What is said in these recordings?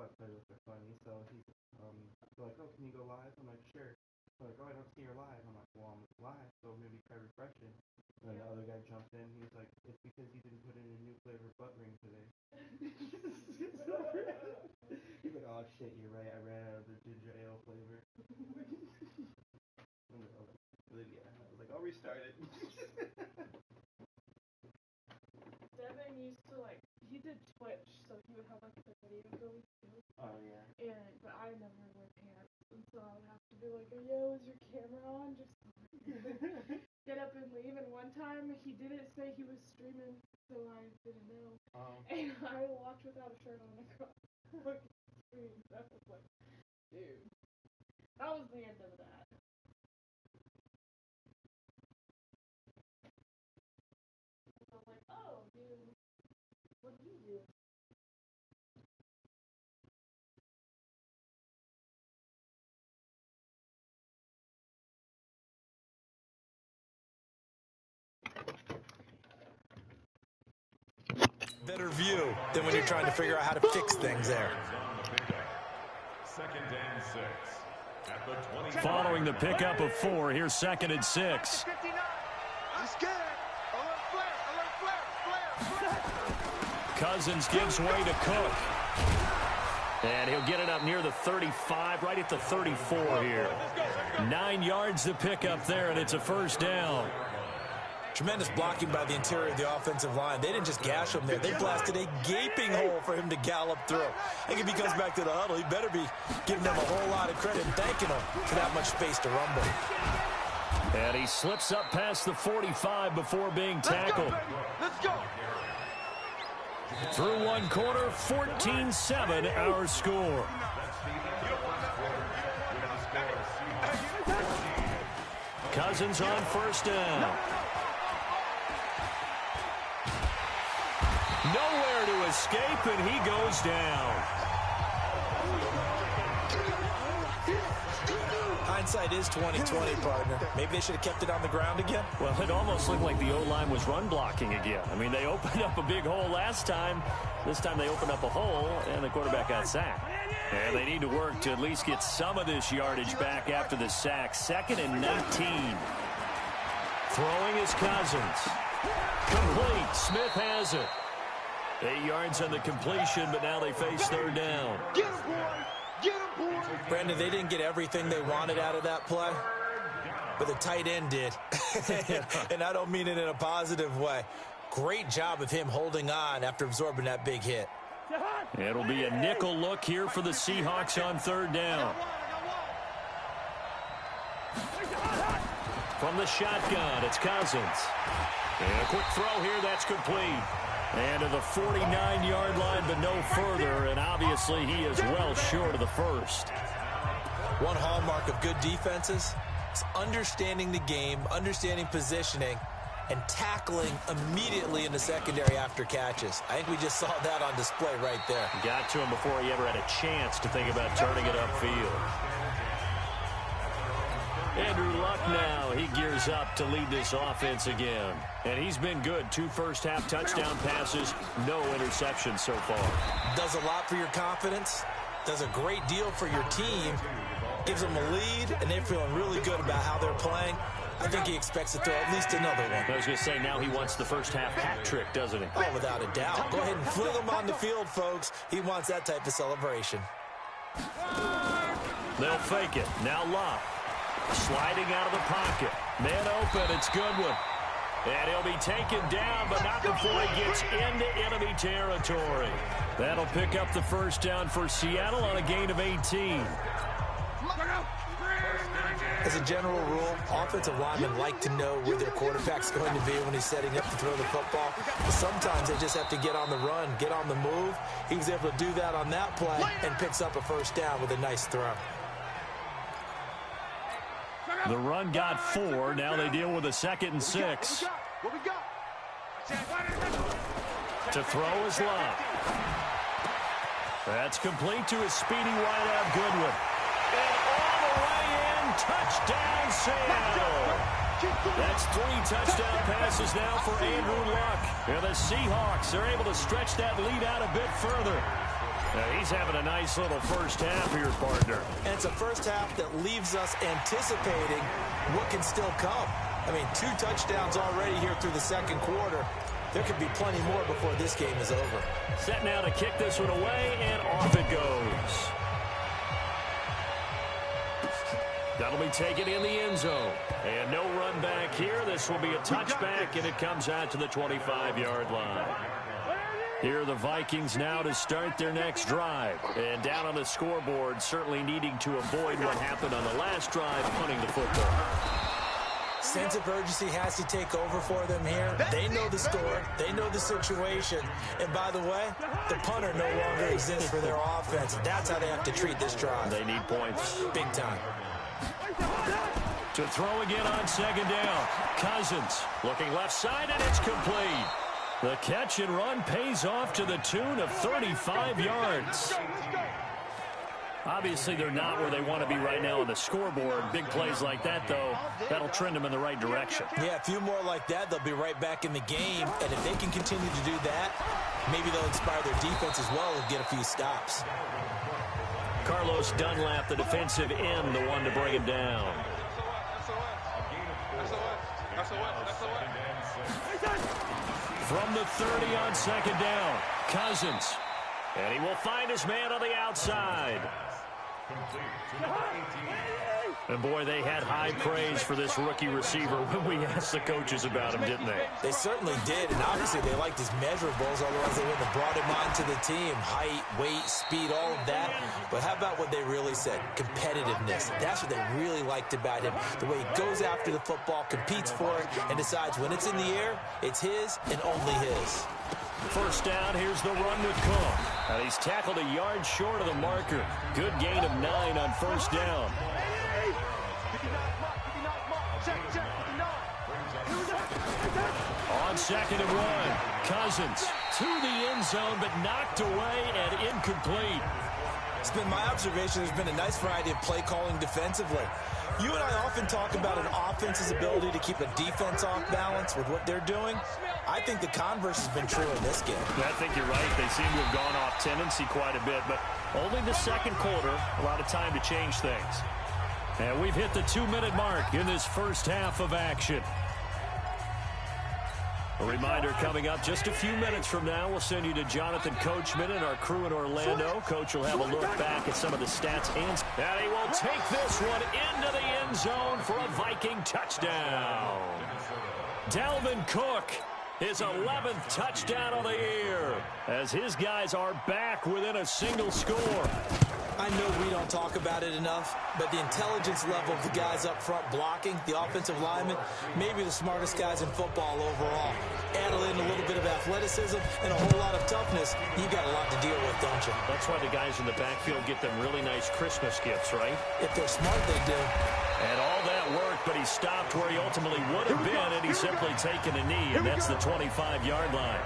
I play with are funny. So he's like, oh, can you go live? I'm like, sure. They're like, oh, I don't see your live. I'm like, well, I'm live, so maybe try refreshing. And then the other guy jumped in. He was like, it's because you didn't put in a new flavor butt ring today. He's like, oh shit, you're right. I ran out of the ginger ale flavor. Yeah, I was like, I'll restart it. Devin used to he did Twitch, so he would have the video going too. Oh yeah. But I never wear pants, and so I would have to be like, yo, is your camera on? Just get up and leave. And one time he didn't say he was streaming, so I didn't know. And I walked without a shirt on across the screen. That was like, dude. That was the end of that. I was like, oh, dude, what do you do? Better view than when you're trying to figure out how to fix things there. Second and 6. Following the pickup of 4, here's 2nd and 6. Cousins gives way to Cook. And he'll get it up near the 35, right at the 34 here. 9 yards to pick up there, and it's a first down. Tremendous blocking by the interior of the offensive line. They didn't just gash him there. They blasted a gaping hole for him to gallop through. I think if he comes back to the huddle, he better be giving them a whole lot of credit and thanking them for that much space to rumble. And he slips up past the 45 before being tackled. Let's go. Through one quarter, 14-7 our score. Cousins on first down. Nowhere to escape, and he goes down. Hindsight is 20/20, partner. Maybe they should have kept it on the ground again. Well, it almost looked like the O-line was run blocking again. I mean, they opened up a big hole last time. This time they opened up a hole, and the quarterback got sacked. And they need to work to at least get some of this yardage back after the sack. 2nd and 19. Throwing is Cousins. Complete. Smith has it. 8 yards on the completion, but now they face third down. Get him, boy. Get him, boy. Brandon, they didn't get everything they wanted out of that play, but the tight end did. And I don't mean it in a positive way. Great job of him holding on after absorbing that big hit. It'll be a nickel look here for the Seahawks on third down. From the shotgun, it's Cousins. And a quick throw here, that's complete. And to the 49-yard line, but no further, and obviously he is well short of the first. One hallmark of good defenses is understanding the game, understanding positioning, and tackling immediately in the secondary after catches. I think we just saw that on display right there. Got to him before he ever had a chance to think about turning it upfield. Andrew Luck now, he gears up to lead this offense again. And he's been good. 2 first-half touchdown passes, no interceptions so far. Does a lot for your confidence, does a great deal for your team, gives them a lead, and they're feeling really good about how they're playing. I think he expects to throw at least another one. I was going to say, now he wants the first-half hat trick, doesn't he? Oh, without a doubt. Go ahead and fling him on the field, folks. He wants that type of celebration. They'll fake it. Now Luck. Sliding out of the pocket. Man open, it's Goodwin. And he'll be taken down, but not before he gets into enemy territory. That'll pick up the first down for Seattle on a gain of 18. As a general rule, offensive linemen like to know where their quarterback's going to be when he's setting up to throw the football. But sometimes they just have to get on the run, get on the move. He was able to do that on that play and picks up a first down with a nice throw. The run got 4. Now they deal with a 2nd and 6. What we got? To throw is Luck. That's complete to his speedy wideout Goodwin. And all the way in, touchdown Seattle. That's 3 touchdown passes now for Andrew Luck. And the Seahawks are able to stretch that lead out a bit further. He's having a nice little first half here, partner. And it's a first half that leaves us anticipating what can still come. I mean, 2 touchdowns already here through the second quarter. There could be plenty more before this game is over. Set now to kick this one away, and off it goes. That'll be taken in the end zone. And no run back here. This will be a touchback, and it comes out to the 25-yard line. Here are the Vikings now to start their next drive. And down on the scoreboard, certainly needing to avoid what happened on the last drive, punting the football. Sense of urgency has to take over for them here. They know the score. They know the situation. And by the way, the punter no longer exists for their offense. That's how they have to treat this drive. They need points. Big time. To throw again on second down. Cousins looking left side, and it's complete. The catch and run pays off to the tune of 35 yards. Obviously, they're not where they want to be right now on the scoreboard. Big plays like that, though, that'll trend them in the right direction. Yeah, a few more like that, they'll be right back in the game. And if they can continue to do that, maybe they'll inspire their defense as well and get a few stops. Carlos Dunlap, the defensive end, the one to bring him down. From the 30 on second down, Cousins. And he will find his man on the outside. And boy, they had high praise for this rookie receiver when we asked the coaches about him, didn't they? They certainly did, and obviously they liked his measurables, otherwise they wouldn't have brought him onto the team. Height, weight, speed, all of that. But how about what they really said? Competitiveness. That's what they really liked about him. The way he goes after the football, competes for it, and decides when it's in the air, it's his and only his. First down, here's the run with Cook. And he's tackled a yard short of the marker. Good gain of 9 on first down. On second and 1, Cousins to the end zone, but knocked away and incomplete. It's been my observation there's been a nice variety of play calling defensively. You and I often talk about an offense's ability to keep a defense off balance with what they're doing. I think the converse has been true in this game. I think you're right. They seem to have gone off tendency quite a bit, but only the second quarter, a lot of time to change things. And we've hit the 2-minute mark in this first half of action. A reminder coming up just a few minutes from now. We'll send you to Jonathan Coachman and our crew in Orlando. Coach will have a look back at some of the stats. And he will take this one into the end zone for a Viking touchdown. Dalvin Cook, his 11th touchdown of the year, as his guys are back within a single score. I know we don't talk about it enough, but the intelligence level of the guys up front blocking, the offensive linemen, maybe the smartest guys in football overall. Add in a little bit of athleticism and a whole lot of toughness, you got a lot to deal with, don't you? That's why the guys in the backfield get them really nice Christmas gifts, right? If they're smart, they do. And all that worked, but he stopped where he ultimately would have been, and he's simply taken a knee, and that's the 25-yard line.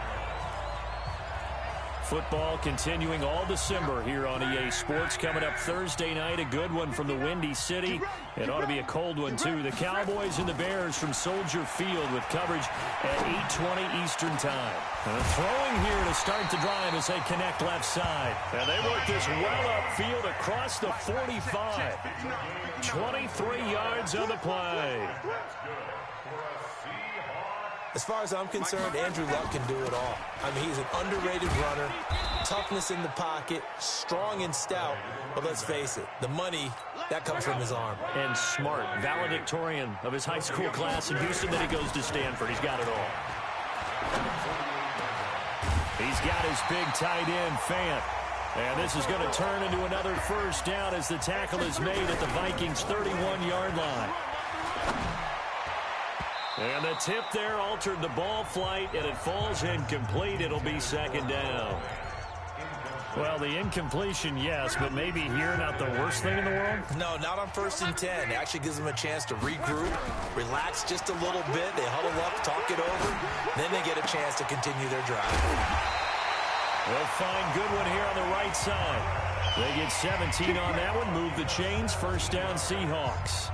Football continuing all December here on EA Sports. Coming up Thursday night, a good one from the Windy City. It ought to be a cold one, too. The Cowboys and the Bears from Soldier Field with coverage at 8:20 Eastern Time. And throwing here to start the drive as they connect left side. And they work this well upfield across the 45. 23 yards on the play. As far as I'm concerned, Andrew Luck can do it all. I mean, he's an underrated runner, toughness in the pocket, strong and stout. But let's face it, the money, that comes from his arm. And smart, valedictorian of his high school class in Houston. Then he goes to Stanford. He's got it all. He's got his big tight end, Fant. And this is going to turn into another first down as the tackle is made at the Vikings' 31-yard line. And the tip there altered the ball flight, and it falls incomplete. It'll be second down. Well, the incompletion, yes, but maybe here not the worst thing in the world? No, not on 1st and 10. It actually gives them a chance to regroup, relax just a little bit. They huddle up, talk it over, then they get a chance to continue their drive. They'll find Goodwin here on the right side. They get 17 on that one, move the chains, first down Seahawks.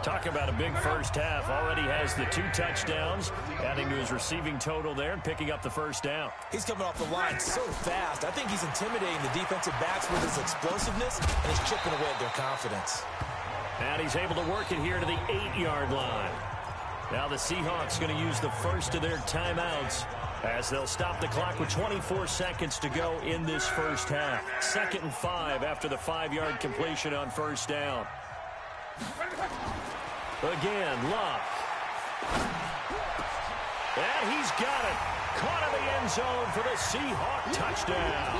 Talk about a big first half. Already has the 2 touchdowns, adding to his receiving total there and picking up the first down. He's coming off the line so fast. I think he's intimidating the defensive backs with his explosiveness, and he's chipping away at their confidence. And he's able to work it here to the 8-yard line. Now the Seahawks going to use the first of their timeouts as they'll stop the clock with 24 seconds to go in this first half. 2nd and 5 after the 5-yard completion on first down. Again, Luck. And he's got it. Caught in the end zone for the Seahawk touchdown.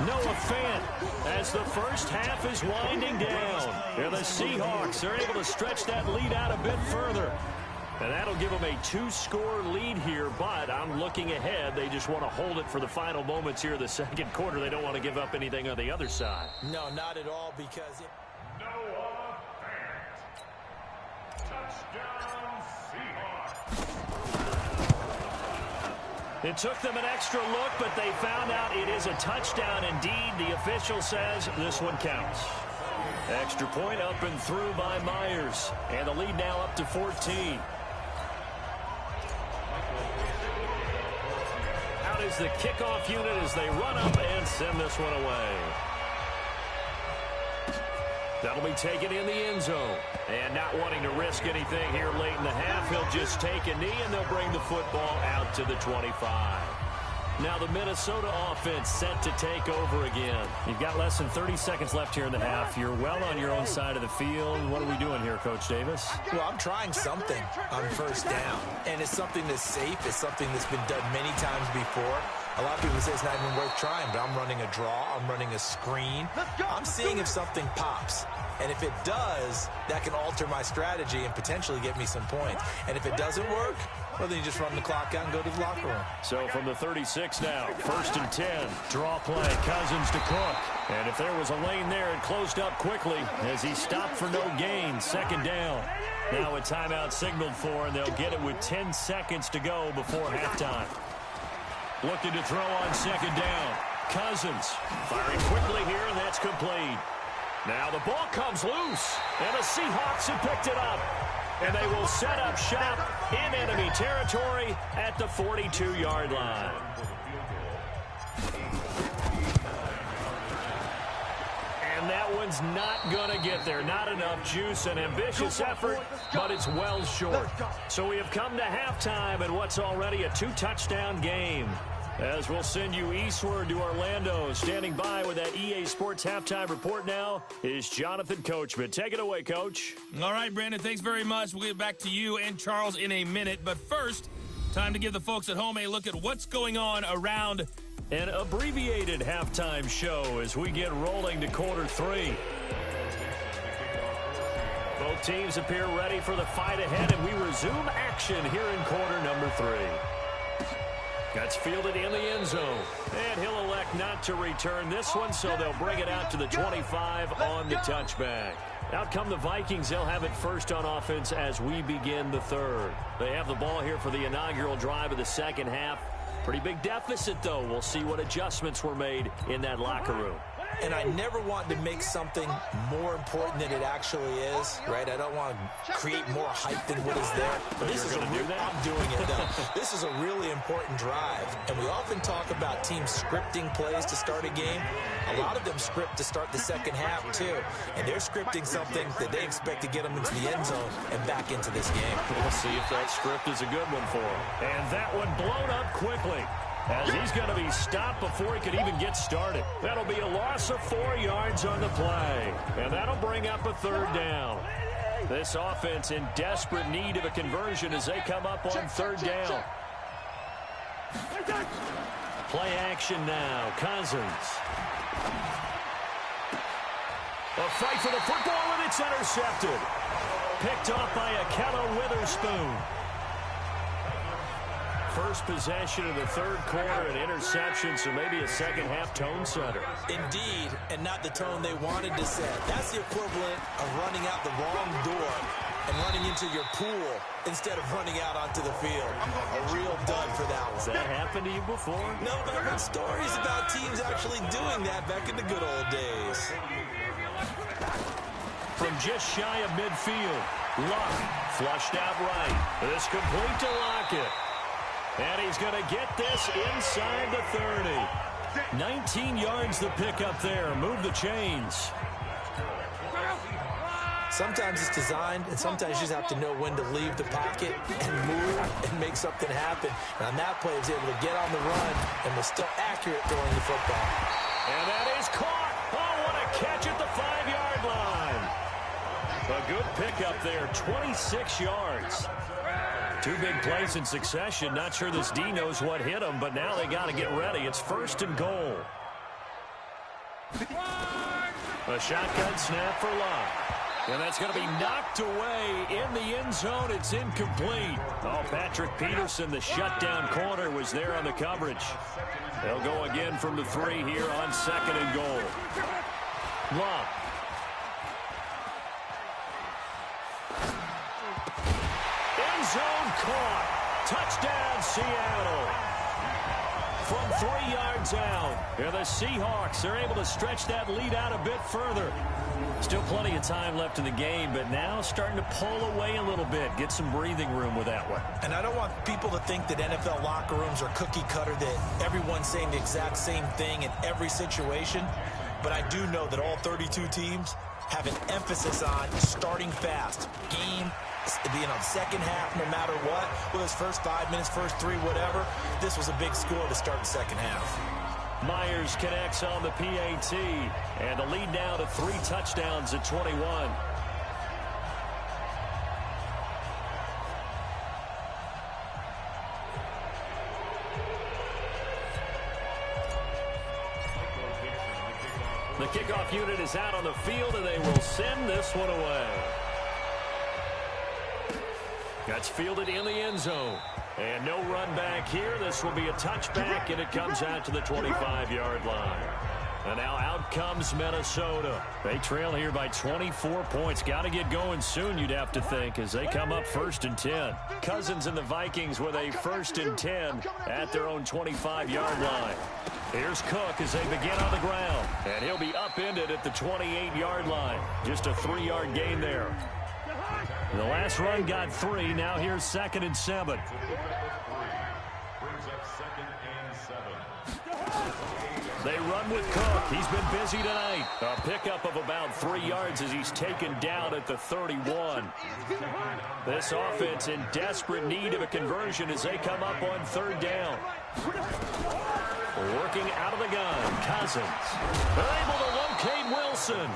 Noah Fant as the first half is winding down. And the Seahawks are able to stretch that lead out a bit further. And that'll give them a 2-score lead here, but I'm looking ahead. They just want to hold it for the final moments here of the second quarter. They don't want to give up anything on the other side. No, not at all, because... Noah Fant. Touchdown, Seahawks. It took them an extra look, but they found out it is a touchdown indeed. The official says this one counts. Extra point up and through by Myers. And the lead now up to 14. Out is the kickoff unit as they run up and send this one away. That'll be taken in the end zone. And not wanting to risk anything here late in the half, he'll just take a knee and they'll bring the football out to the 25. Now the Minnesota offense set to take over again. You've got less than 30 seconds left here in the half. You're well on your own side of the field. What are we doing here, Coach Davis? Well, I'm trying something on first down. And it's something that's safe. It's something that's been done many times before. A lot of people say it's not even worth trying, but I'm running a draw. I'm running a screen. I'm seeing if something pops. And if it does, that can alter my strategy and potentially get me some points. And if it doesn't work, well, then you just run the clock out and go to the locker room. So from the 36 now, 1st and 10. Draw play, Cousins to Cook. And if there was a lane there, it closed up quickly as he stopped for no gain. 2nd down. Now a timeout signaled for, and they'll get it with 10 seconds to go before halftime. Looking to throw on 2nd down. Cousins firing quickly here, and that's complete. Now the ball comes loose, and the Seahawks have picked it up. And they will set up shop in enemy territory at the 42-yard line. And that one's not going to get there. Not enough juice, an ambitious effort, but it's well short. So we have come to halftime in what's already a 2-touchdown game. As we'll send you eastward to Orlando. Standing by with that EA Sports Halftime Report now is Jonathan Coachman. Take it away, Coach. All right, Brandon, thanks very much. We'll get back to you and Charles in a minute. But first, time to give the folks at home a look at what's going on around an abbreviated halftime show as we get rolling to quarter 3. Both teams appear ready for the fight ahead, and we resume action here in quarter number 3. That's fielded in the end zone. And he'll elect not to return this one, so they'll bring it out to the 25 on the touchback. Out come the Vikings. They'll have it first on offense as we begin the 3rd. They have the ball here for the inaugural drive of the second half. Pretty big deficit, though. We'll see what adjustments were made in that locker room. And I never want to make something more important than it actually is, right? I don't want to create more hype than what is there. But this is I'm doing it, though. This is a really important drive. And we often talk about teams scripting plays to start a game. A lot of them script to start the second half, too. And they're scripting something that they expect to get them into the end zone and back into this game. We'll see if that script is a good one for them. And that one blown up quickly, as he's going to be stopped before he could even get started. That'll be a loss of 4 yards on the play. And that'll bring up a 3rd down. This offense in desperate need of a conversion as they come up on 3rd down. Play action now. Cousins. A fight for the football, and it's intercepted. Picked off by Akello Witherspoon. First possession of the 3rd quarter, an interception, so maybe a second-half tone setter. Indeed, and not the tone they wanted to set. That's the equivalent of running out the wrong door and running into your pool instead of running out onto the field. A real dud for that one. Has that happened to you before? No, but I've heard stories about teams actually doing that back in the good old days. From just shy of midfield. Luck flushed out right. This complete to Lockett. And he's going to get this inside the 30. 19 yards the pickup there. Move the chains. Sometimes it's designed, and sometimes you just have to know when to leave the pocket and move and make something happen. And on that play, he was able to get on the run and was still accurate throwing the football. And that is caught. Oh, what a catch at the 5-yard line. A good pickup there, 26 yards. 2 big plays in succession. Not sure this D knows what hit him, but now they got to get ready. It's 1st and goal. A shotgun snap for Luck. And that's going to be knocked away in the end zone. It's incomplete. Oh, Patrick Peterson, the shutdown corner, was there on the coverage. They'll go again from the 3 here on 2nd and goal. Luck. End zone caught. Touchdown, Seattle. From 3 yards out. And the Seahawks are able to stretch that lead out a bit further. Still plenty of time left in the game, but now starting to pull away a little bit. Get some breathing room with that one. And I don't want people to think that NFL locker rooms are cookie cutter, that everyone's saying the exact same thing in every situation. But I do know that all 32 teams have an emphasis on starting fast. Game, second half, no matter what. Whether it's first 5 minutes, first 3, whatever. This was a big score to start the second half. Myers connects on the PAT, and the lead now to 3 touchdowns at 21. The kickoff unit is out on the field, and they will send this one away. That's fielded in the end zone. And no run back here. This will be a touchback, and it comes out to the 25-yard line. And now out comes Minnesota. They trail here by 24 points. Got to get going soon, you'd have to think, as they come up 1st and 10. Cousins and the Vikings with a 1st and 10 at their own 25-yard line. Here's Cook as they begin on the ground. And he'll be upended at the 28-yard line. Just a 3-yard gain there. The last run got 3. Now here's 2nd and 7. They run with Cook. He's been busy tonight. A pickup of about 3 yards as he's taken down at the 31. This offense in desperate need of a conversion as they come up on 3rd down. Working out of the gun, Cousins. They're able to locate Wilson.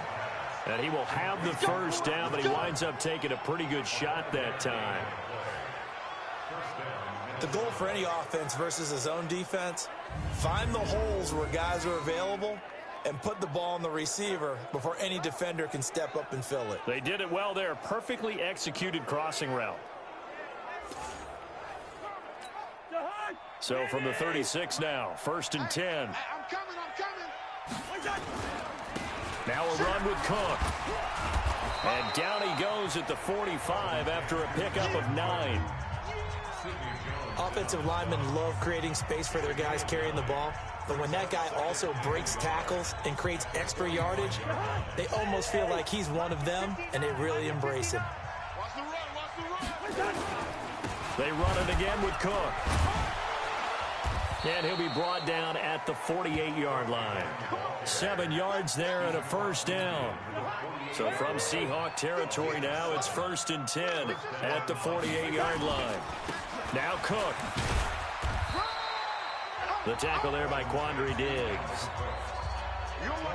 And he will have the 1st down, but he winds up taking a pretty good shot that time. The goal for any offense versus his own defense, find the holes where guys are available and put the ball on the receiver before any defender can step up and fill it. They did it well there. Perfectly executed crossing route. So from the 36 now, 1st and 10. I'm coming. Now a run with Cook. And down he goes at the 45 after a pickup of 9. Offensive linemen love creating space for their guys carrying the ball, but when that guy also breaks tackles and creates extra yardage, they almost feel like he's one of them, and they really embrace him. They run it again with Cook. And he'll be brought down at the 48-yard line. 7 yards there and a 1st down. So from Seahawk territory now, it's 1st and 10 at the 48-yard line. Now Cook. The tackle there by Quandre Diggs.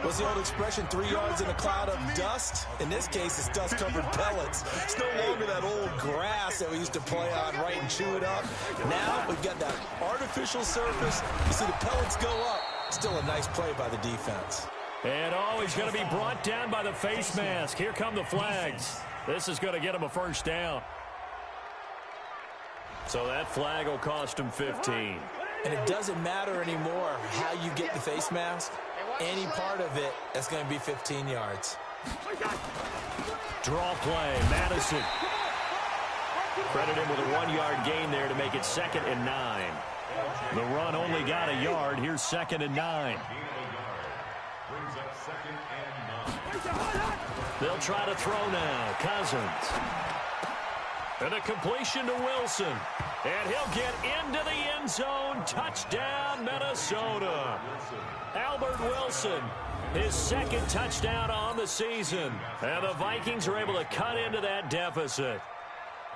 What's the old expression, 3 yards in a cloud of dust? In this case, it's dust-covered pellets. It's no longer that old grass that we used to play on, right, and chew it up. Now we've got that artificial surface. You see the pellets go up. Still a nice play by the defense. And he's going to be brought down by the face mask. Here come the flags. This is going to get him a 1st down. So that flag will cost him 15. And it doesn't matter anymore how you get the face mask. Any part of it, that's going to be 15 yards. Draw play, Madison. Credit him with a 1-yard gain there to make it 2nd and 9. The run only got a yard. Here's 2nd and 9. They'll try to throw now. Cousins. And a completion to Wilson. And he'll get into the end zone. Touchdown, Minnesota. Albert Wilson, his second touchdown on the season. And the Vikings are able to cut into that deficit.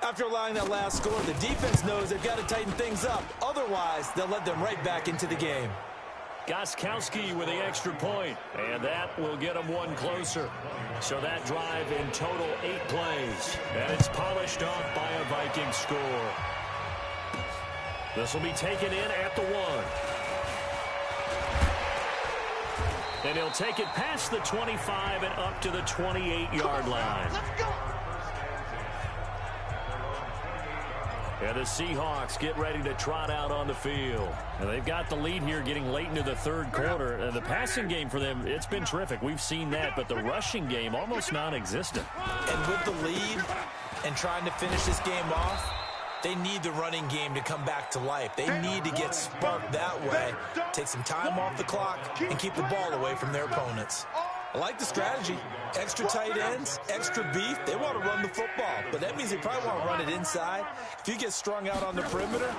After allowing that last score, the defense knows they've got to tighten things up. Otherwise, they'll let them right back into the game. Gostkowski with the extra point, and that will get them one closer. So that drive in total 8 plays, and it's polished off by a Viking score. This will be taken in at the 1. And he'll take it past the 25 and up to the 28-yard line. Let's go. And the Seahawks get ready to trot out on the field. And they've got the lead here getting late into the third quarter. And the passing game for them, it's been terrific. We've seen that, but the rushing game almost non-existent. And with the lead and trying to finish this game off, they need the running game to come back to life. They need to get sparked that way, take some time off the clock, and keep the ball away from their opponents. I like the strategy. Extra tight ends, extra beef. They want to run the football, but that means they probably want to run it inside. If you get strung out on the perimeter,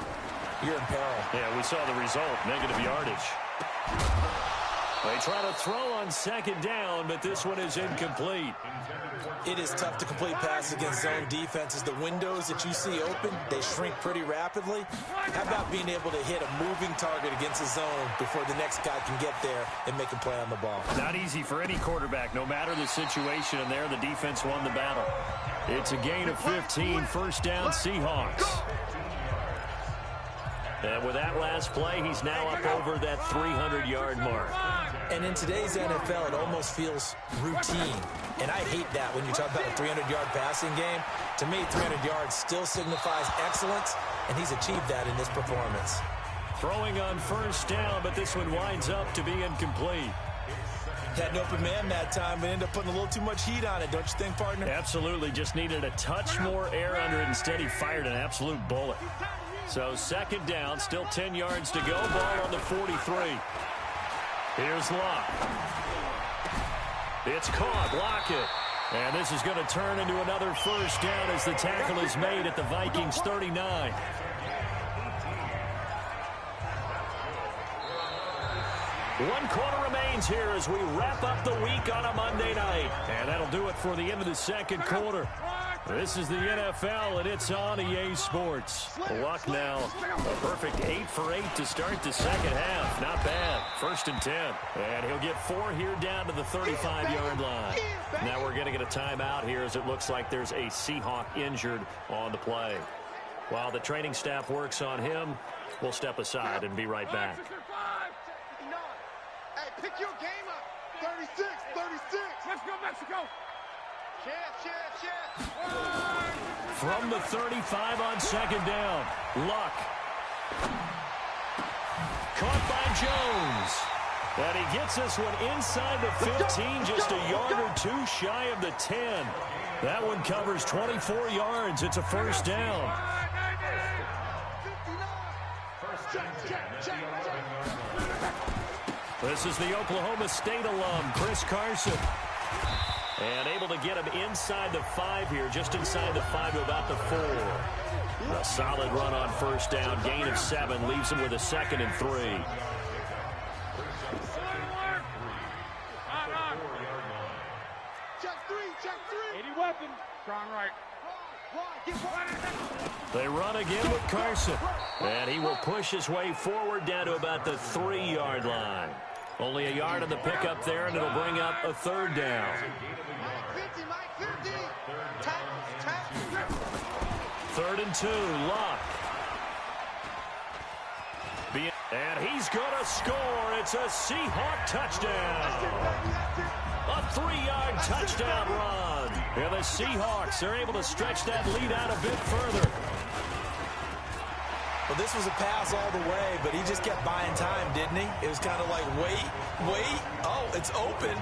you're in peril. Yeah, we saw the result, negative yardage. They try to throw on second down, but this one is incomplete. It is tough to complete passes against zone defenses. The windows that you see open, they shrink pretty rapidly. How about being able to hit a moving target against a zone before the next guy can get there and make a play on the ball? Not easy for any quarterback, no matter the situation, and there the defense won the battle. It's a gain of 15, first down Seahawks. And with that last play, he's now up over that 300-yard mark. And in today's NFL, it almost feels routine. And I hate that when you talk about a 300-yard passing game. To me, 300 yards still signifies excellence, and he's achieved that in this performance. Throwing on first down, but this one winds up to be incomplete. Had an open man that time, but ended up putting a little too much heat on it, don't you think, partner? Absolutely, just needed a touch more air under it. Instead, he fired an absolute bullet. So second down, still 10 yards to go. Ball on the 43. Here's Luck. It's caught. Lockett. And this is going to turn into another first down as the tackle is made at the Vikings 39. One quarter remains here as we wrap up the week on a Monday night. And that'll do it for the end of the second quarter. This is the NFL, and it's on EA Sports. Luck now, a perfect 8 for 8 to start the second half. Not bad. First and 10. And he'll get 4 here down to the 35-yard line. Now we're going to get a timeout here as it looks like there's a Seahawk injured on the play. While the training staff works on him, we'll step aside and be right back. Hey, pick your game up. 36, 36. Let's go, Mexico. From the 35 on second down, Luck. Caught by Jones. And he gets this one inside the 15, just a yard or two shy of the 10. That one covers 24 yards. It's a first down. This is the Oklahoma State alum, Chris Carson. And able to get him inside the 5 here, just inside the 5 to about the 4. A solid run on first down, gain of 7, leaves him with a second and 3. Check 3. 80 weapons. Strong right. They run again with Carson. And he will push his way forward down to about the 3-yard line. Only a yard on the pickup there, and it'll bring up a third down. Mike 50. Tap. 3rd and 2, Luck. And he's going to score. It's a Seahawk touchdown. A 3-yard touchdown run. And the Seahawks are able to stretch that lead out a bit further. Well, this was a pass all the way, but he just kept buying time, didn't he? It was kind of like, wait. Oh, it's open.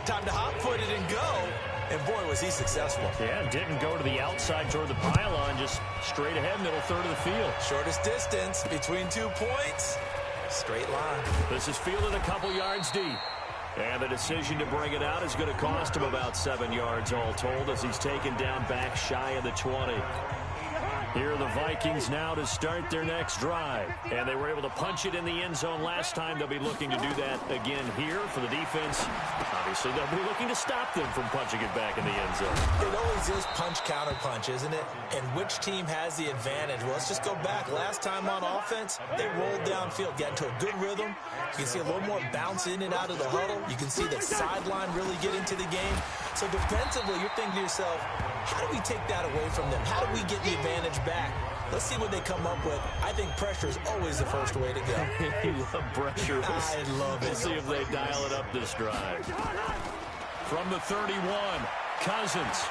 Time to hot-foot it and go. And, boy, was he successful. Yeah, didn't go to the outside toward the pylon, just straight ahead, middle third of the field. Shortest distance between 2 points. Straight line. This is fielded a couple yards deep. And the decision to bring it out is going to cost him about 7 yards all told as he's taken down back shy of the 20. Here are the Vikings now to start their next drive. And they were able to punch it in the end zone last time. They'll be looking to do that again here for the defense. Obviously, they'll be looking to stop them from punching it back in the end zone. It always is punch-counter-punch, isn't it? And which team has the advantage? Well, let's just go back. Last time on offense, they rolled downfield, got into a good rhythm. You can see a little more bounce in and out of the huddle. You can see the sideline really get into the game. So defensively, you're thinking to yourself, how do we take that away from them? How do we get the advantage back? Let's see what they come up with. I think pressure is always the first way to go. You love pressure. I love it. We'll see if they dial it up this drive. From the 31, Cousins.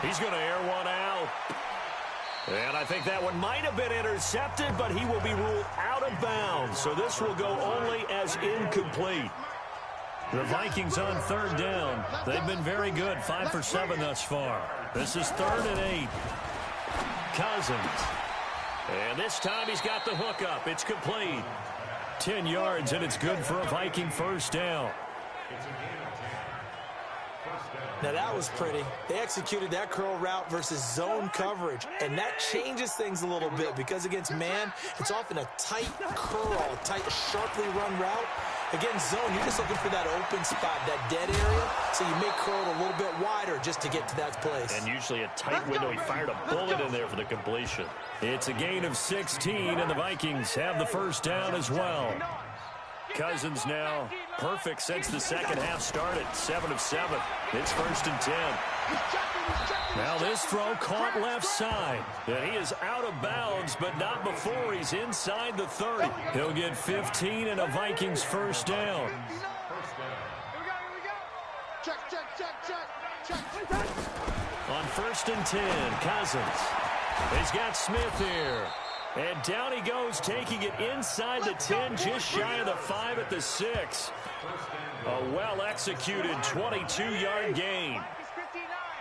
He's going to air one out. And I think that one might have been intercepted, but he will be ruled out of bounds. So this will go only as incomplete. The Vikings on third down. They've been very good, 5 for 7 thus far. This is 3rd and 8. Cousins. And this time he's got the hook up. It's complete. 10 yards, and it's good for a Viking first down. Now that was pretty. They executed that curl route versus zone coverage, and that changes things a little bit because against man, it's often a tight curl, tight, sharply run route. Against zone, you're just looking for that open spot, that dead area, so you may curl it a little bit wider just to get to that place. And usually a tight window. He fired a bullet in there for the completion. It's a gain of 16, and the Vikings have the first down as well. Cousins now perfect since the second half started, 7 of 7. It's 1st and 10. Now this throw caught left side. And he is out of bounds, but not before he's inside the 30. He'll get 15 and a Vikings first down. Check, check, check, check, check. On 1st and 10, Cousins. He's got Smith here. And down he goes, taking it inside the 10, just shy of the 5 at the 6. A well-executed 22-yard gain.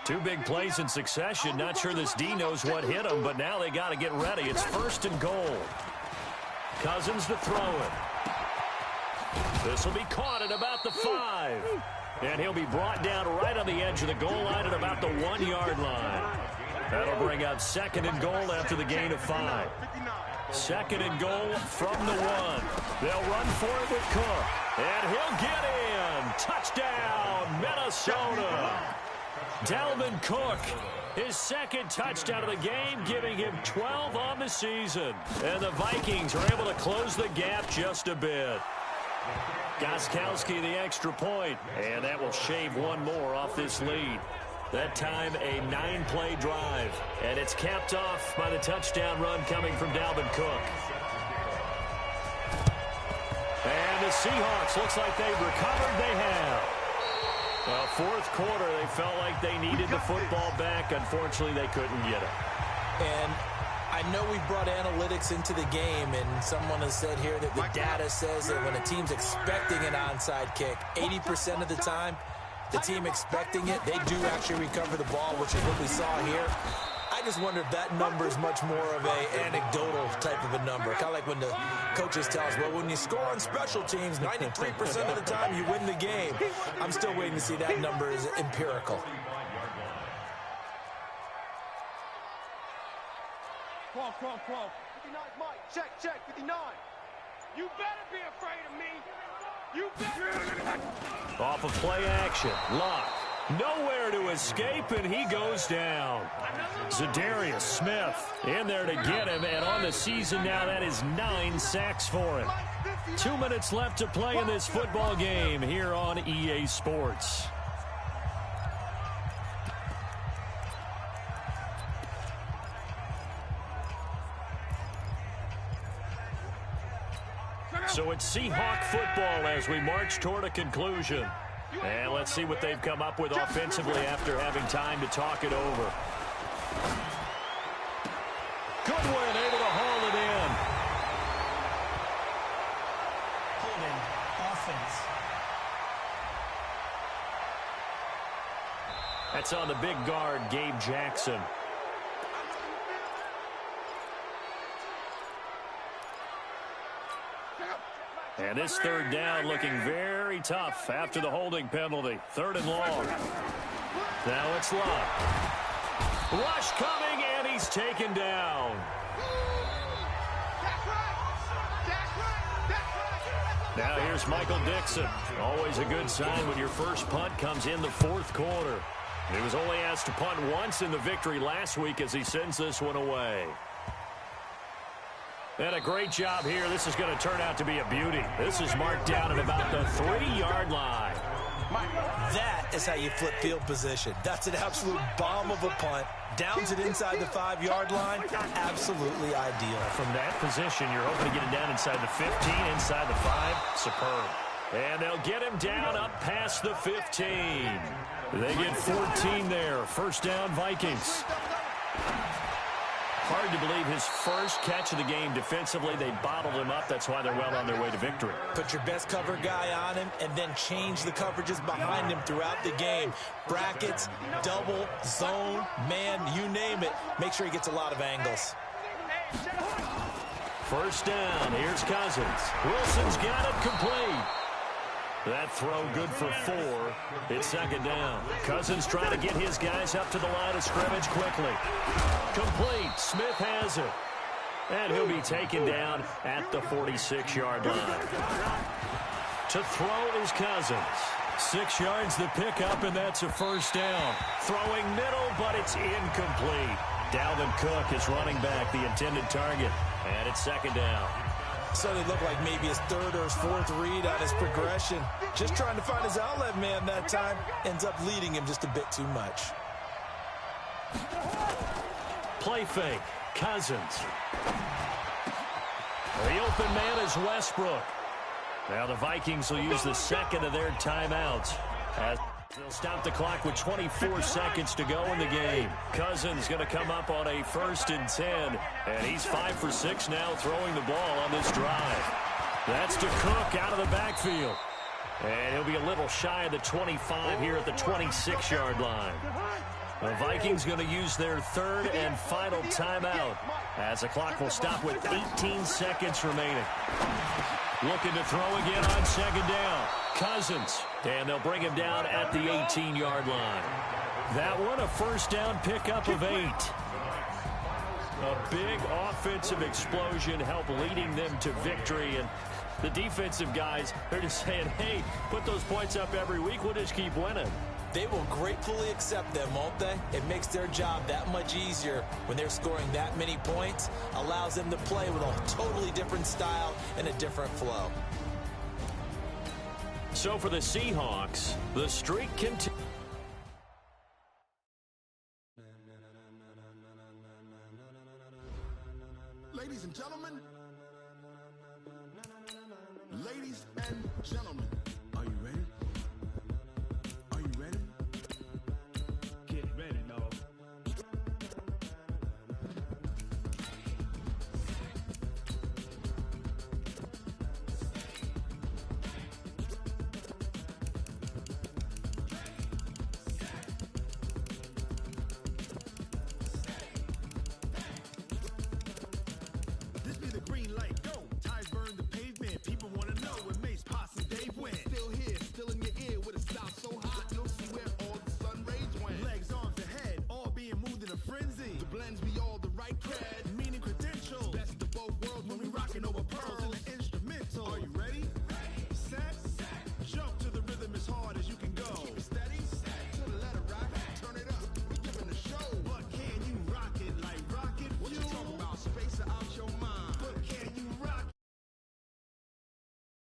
2 big plays in succession. Not sure this D knows what hit him, but now they got to get ready. It's 1st and goal. Cousins to throw it. This will be caught at about the 5. And he'll be brought down right on the edge of the goal line at about the 1-yard line. That'll bring up 2nd and goal after the gain of 5. 2nd and goal from the 1. They'll run for it with Cook. And he'll get in. Touchdown, Minnesota. Dalvin Cook, his 2nd touchdown of the game, giving him 12 on the season. And the Vikings are able to close the gap just a bit. Gostkowski the extra point, and that will shave one more off this lead. That time a 9-play drive, and it's capped off by the touchdown run coming from Dalvin Cook. And the Seahawks, looks like they've recovered. They have. Well, 4th quarter, they felt like they needed the football back. Unfortunately, they couldn't get it. And I know we brought analytics into the game, and someone has said here that the data says that when a team's expecting an onside kick, 80% of the time, the team expecting it, they do actually recover the ball, which is what we saw here. I just wonder if that number is much more of a anecdotal type of a number. Kind of like when the coaches tell us, well, when you score on special teams, 93% of the time you win the game. I'm still waiting to see that number is empirical. 12. 59, Mike. Check, 59. You better be afraid of me. You better. Off of play action. Luck. Nowhere to escape, and he goes down. Za'Darius Smith in there to get him, and on the season now, that is 9 sacks for him. 2 minutes left to play in this football game here on EA Sports. So it's Seahawk football as we march toward a conclusion. And let's see what they've come up with offensively after having time to talk it over. Goodwin able to haul it in. Holding offense. That's on the big guard, Gabe Jackson. And this third down looking very tough after the holding penalty. 3rd and long. Now it's Love. Rush coming, and he's taken down. Now here's Michael Dixon. Always a good sign when your first punt comes in the 4th quarter. He was only asked to punt once in the victory last week as he sends this one away. And a great job here. This is going to turn out to be a beauty. This is marked down at about the 3-yard line. That is how you flip field position. That's an absolute bomb of a punt. Downs it inside the 5-yard line. Absolutely ideal. From that position, you're hoping to get it down inside the 15, inside the 5. Superb. And they'll get him down up past the 15. They get 14 there. First down, Vikings. Hard to believe his first catch of the game defensively. They bottled him up. That's why they're well on their way to victory. Put your best cover guy on him and then change the coverages behind him throughout the game. Brackets, double, zone, man, you name it. Make sure he gets a lot of angles. First down. Here's Cousins. Wilson's got it complete. That throw good for 4. It's 2nd down. Cousins trying to get his guys up to the line of scrimmage quickly. Complete. Smith has it. And he'll be taken down at the 46-yard line. To throw is Cousins. 6 yards the pickup, and that's a first down. Throwing middle, but it's incomplete. Dalvin Cook is running back, the intended target. And it's 2nd down. So they look like maybe his 3rd or his 4th read on his progression. Just trying to find his outlet man that time. Ends up leading him just a bit too much. Play fake. Cousins. The open man is Westbrook. Now the Vikings will use the 2nd of their timeouts as they'll stop the clock with 24 seconds to go in the game. Cousins going to come up on a 1st and 10, and he's 5 for 6 now throwing the ball on this drive. That's to Cook out of the backfield. And he'll be a little shy of the 25 here at the 26-yard line. The Vikings going to use their 3rd and final timeout as the clock will stop with 18 seconds remaining. Looking to throw again on 2nd down. Cousins. And they'll bring him down at the 18-yard line. That one, a first down pickup of 8. A big offensive explosion helped leading them to victory. And the defensive guys are just saying, hey, put those points up every week. We'll just keep winning. They will gratefully accept them, won't they? It makes their job that much easier when they're scoring that many points. Allows them to play with a totally different style and a different flow. So for the Seahawks, the streak continues. Ladies and gentlemen,